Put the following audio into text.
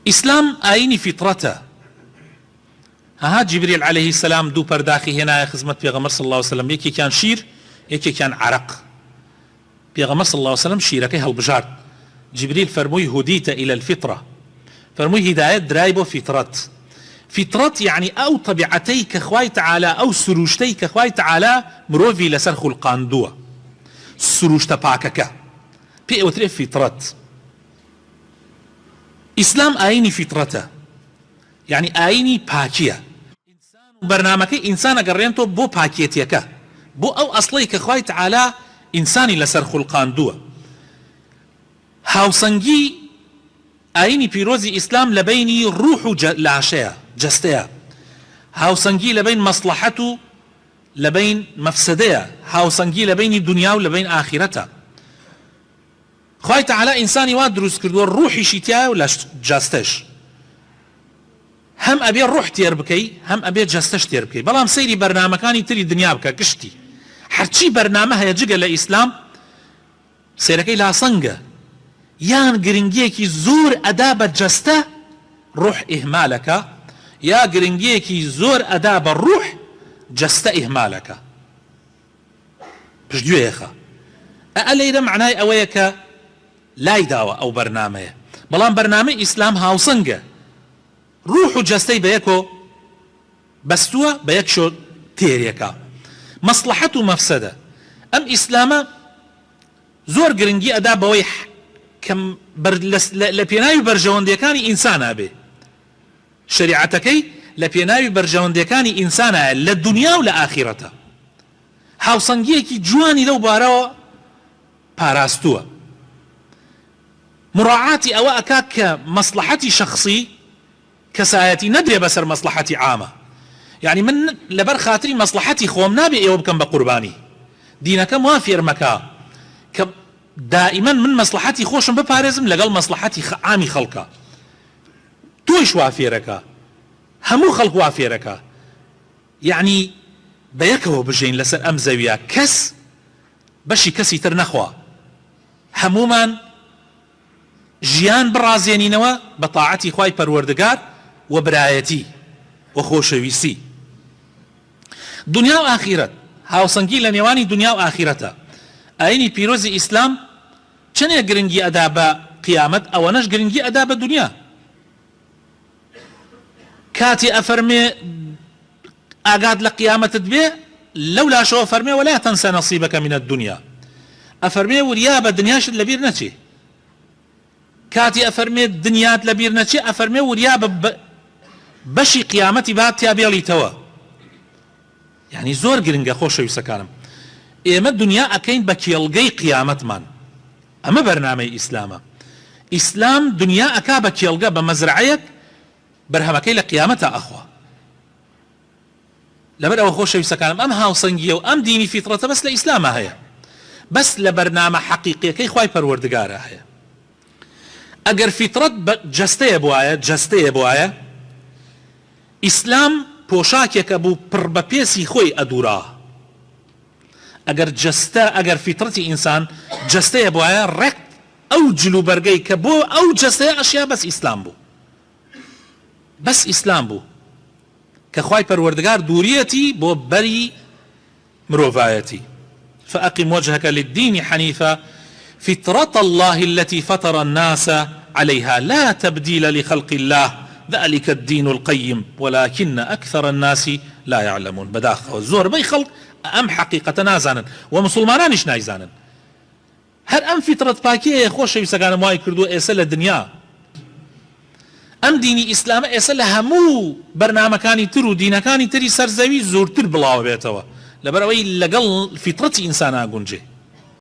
ئیسلام ئاینی فیتڕەتە. ها جبريل عليه السلام دو پرداخی هێنایە خزمەت پێغەمبەر صلی الله عليه وسلم، یەکێکیان شیر یەکێکیان عرق. پێغەمبەر صلی الله عليه وسلم شیرەکەی هەڵبژارد. جبريل فەرمووی هودیتە إلى الفطرة، فەرمووی هیدایەت درای بۆ فیتڕەت. فیتڕەت یعنی ئەو طەبیعەتەی کە خوای تەعالا، ئەو سروشتەی کە خوای تەعالا مرۆڤی لەسەر خوڵقاندووە، سروشتە پاکەکە پێ ئەوترێ فیتڕەت. ئیسلام ئاینی فیتڕەتە، یعنی ئاینی پاکیە. بەرنامەکەی ئینسان ئەگەڕێنتەوە بۆ پاکێتیەکە، بۆ ئەو ئەسڵەی کە خوای تەعالا ئینسانی لەسەر خوڵقاندووە. هاوسەنگی ئاینی پیرۆزی ئیسلام لە بینی ڕوح و لاشەیە، جەستەیە. هاوسەنگی لە بین مەسلەحەت و لە بین مەفسەدەیە. هاوسەنگی لە بینی دنیا و لە بین ئاخرەتە. خوای تەعالا ئینسانی وا دروست کردووە ڕوحیشی تایە و لە جەستەش. هەم ئەبێ ڕوح تێر بکەی، هەم ئەبێ جەستەش تێر بکەی. بەڵام سەیری بەرنامەکانی تری دنیا بکە گشتی. هەرچی بەرنامە هەیە جگە لە ئیسلام سێرەکەی لاسەنگە، یان گرنگیەکی زۆر ئەدا بە جەستە ڕوح ئیهمالەکە، یا گرنگیەکی زۆر ئەدا بە ڕوح جەستە ئیهمالەکە. پشتگوێیەخە. لەیرە معنای ئەوەیە کە لای داوە ئەو بەرنامەیە. بەڵام بەرنامەی ئیسلام هاوسەنگە، ڕوح و جەستەی بە یەکۆ بەستووە بە یەک شۆ تێرێکە. مەسلەحەت و مەفسەدە. ئەم ئیسلامە زۆر گرنگی ئەدا بەوەی کەم لە پێناوی بەرژەوەندەکانی ئینسانە بێ. شریعەتەکەی لە پێناوی بەرژەوەندەکانی ئینسانە لە دنیا و لە ئاخرەتە. هاوسەنگیەکی جوانی لەو بارەوە پاراستووە. مراعاتی ئەوە ئەکات کە مەسلەحەتی شەخصی کەسایەتی نەدرێ بەسەر مەسلەحەتی عامە. یعنی من لەبەر خاتری مەسلەحەتی خۆم نابێ ئێوە بکەم بە قوربانی. دینەکەم وا فێرمەکە کە دائما من مەسلەحەتی خۆشم بپارێزم لەگەڵ مەسلەحەتی عامی خەڵکە. تۆیش وا فێرەکە، هەموو خەڵک وا فێرەکە. یعنی بە یەکەوە بژین لەسەر ئەم زەویە، کەس بەشی کەسی تر نەخوا. هەمومان ژیان بڕازێنینەوە بە تاعەتی خوای پەروەردگار و برایەتی و خۆشەویستی. دنیا و ئاخرەت، هاوسەنگی لە نێوانی دنیا و ئاخرەتە. ئاینی پیرۆزی ئیسلام چەندێک گرنگی ئەدا بە قیامەت، ئەوەنەش گرنگی ئەدا بە دنیا. کاتی ئەفەرمێ ئاگات لە قیامەتت بێ، لەو لاشەوە فەرمێ وەلا تەنسە نەصیبەکە منە الدنیا. ئەفەرمێ وریا بە دنیاشت لەبیر نەچێ. کاتی ئەفەرمێ دنیات لەبیر نەچێ، ئەفەرمێ وریا بە بەشی قیامەتی بات تیا بێڵیتەوە. یعنی زۆر گرنگە خۆشەویستەکانم. ئێمە دنیا ئەکەین بە کێڵگەی قیامەتمان. ئەمە بەرنامەی ئیسلامە. ئیسلام دنیا ئەکا بە کێڵگە، بە مەزرعەیەک بەرهەمەکەی لە قیامەتە ئەخوا. لەبەر ئەوە خۆشەویستەکانم ئەم هاوسەنگیە و ئەم دینی فیتڕەتە بەس لە ئیسلامە هەیە، بەس لە بەرنامە حەقیقیەکەی خوای پەروەردگارە هەیە. ئەگەر فیتڕەت جەستەیە بوایە، ئیسلام پۆشاکێکە بوو پڕ بە پێسی خۆی ئەدوورا. ئەگەر فیتڕەتی ئینسان جەستەیە بوایە، ڕێک ئەو جلو بەرگەی کە بۆ ئەو جەستەیە ئەشیا بەس ئیسلام بوو. بەس ئیسلام بوو کە خوای پەروەردگار دووریەتی بۆ بەری مرۆڤایەتی. فأقم وجهك للدين حنيفا فطرة الله التي فطر الناس عليها لا تبديل لخلق الله ذلك الدين القيم ولكن أكثر الناس لا يعلمون. بداخل زور بي خلق أم حقيقة نازانا ومسلمانانش نايزانا. هر أم فطرة باكية خوش يساقانا مواي كردو إيسا الدنيا. أم ديني إسلام إيسا لهمو برنامكاني ترو دينكاني تري سرزوي زور تر بلاو بيتوا لبروي لقل فطرة إنسانا قنجي.